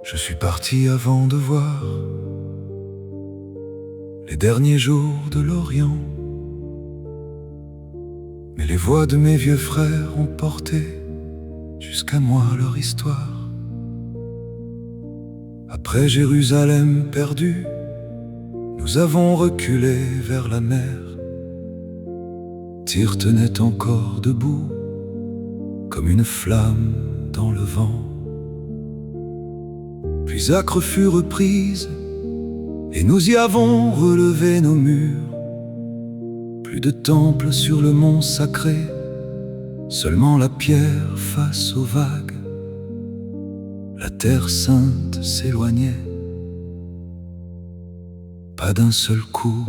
Je suis parti avant de voir les derniers jours de l'Orient, mais les voix de mes vieux frères ont porté jusqu'à moi leur histoire. Après Jérusalem perdue, nous avons reculé vers la mer. Tyr tenait encore debout, comme une flamme dans le vent. Puis Acre fut reprise, et nous y avons relevé nos murs. Plus de temple sur le mont sacré, seulement la pierre face aux vagues. La terre sainte s'éloignait, pas d'un seul coup,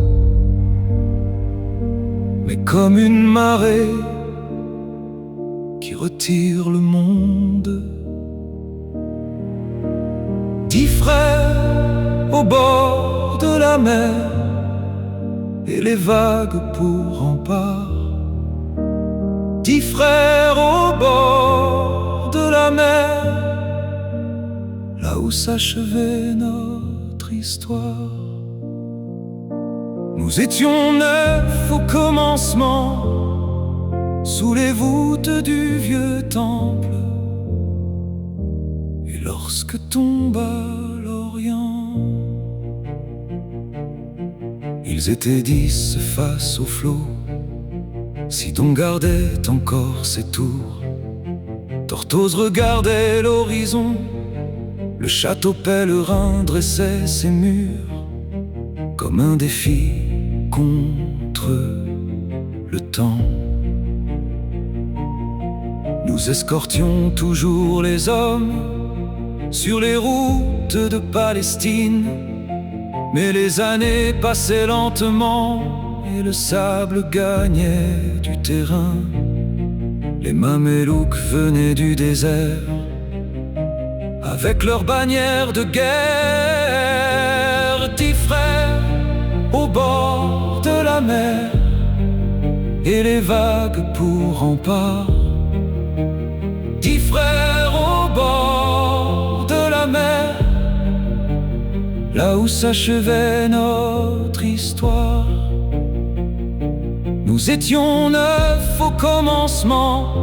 mais comme une marée qui retire le monde. 10 frères au bord de la mer, et les vagues pour rempart. 10 frères au bord de la mer, là où s'achevait notre histoire. Nous étions 9 au commencement, sous les voûtes du vieux temple. Et lorsque tomba l'Orient, ils étaient 10 face au flot. Sidon gardait encore ses tours, Tortoise regardait l'horizon, le château pèlerin dressait ses murs, comme un défi contre le temps. Nous escortions toujours les hommes sur les routes de Palestine, mais les années passaient lentement et le sable gagnait du terrain. Les Mamelouks venaient du désert avec leurs bannières de guerre. 10 frères au bord de la mer, et les vagues pour rempart. 10 frères au bord de la mer, là où s'achevait notre histoire. Nous étions 9 au commencement,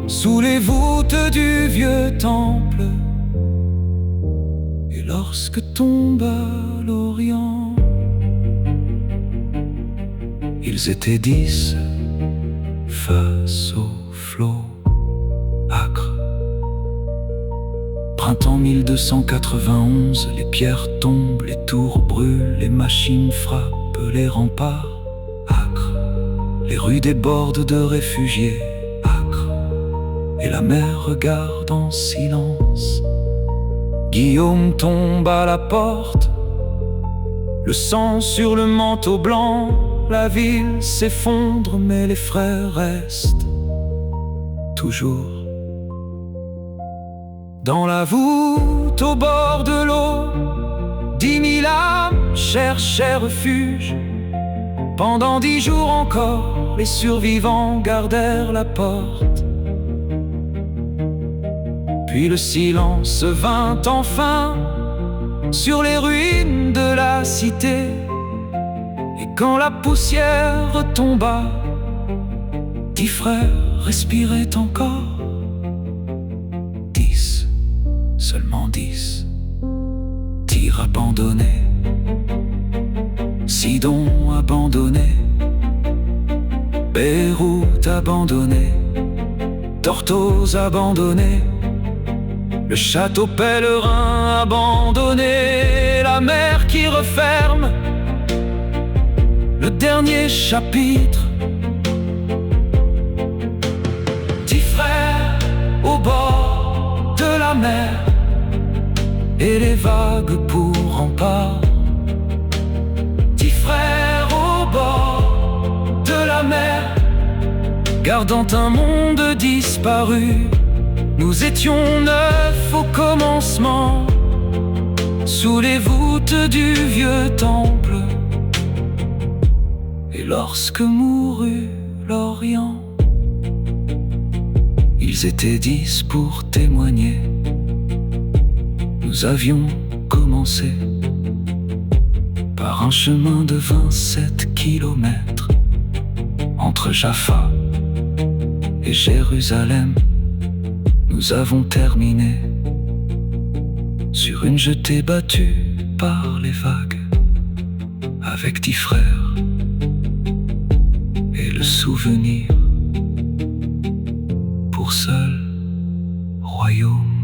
sous les voûtes du vieux temple. Et lorsque tomba l'Orient, ils étaient 10 face au flot. Acre. Printemps 1291, les pierres tombent, les tours brûlent, les machines frappent les remparts. Acre. Les rues débordent de réfugiés. Acre. Et la mer regarde en silence. Guillaume tombe à la porte, le sang sur le manteau blanc. La ville s'effondre, mais les frères restent toujours. Dans la voûte au bord de l'eau, 10 000 âmes cherchaient refuge. Pendant 10 jours encore, les survivants gardèrent la porte. Puis le silence vint enfin sur les ruines de la cité. Et quand la poussière retomba, 10 frères respiraient encore. 10, seulement 10. Tyr abandonné, Sidon abandonné, Beyrouth abandonné, Tortoise abandonné, le château pèlerin abandonné, la mer qui referme le dernier chapitre. 10 frères au bord de la mer, et les vagues pour rempart. 10 frères au bord de la mer, gardant un monde disparu. Nous étions 9 au commencement, sous les voûtes du vieux temple. Et lorsque mourut l'Orient, Ils étaient 10 pour témoigner. Nous avions commencé par un chemin de 27 kilomètres entre Jaffa et Jérusalem. Nous avons terminé sur une jetée battue par les vagues, avec 10 frères et le souvenir pour seul royaume.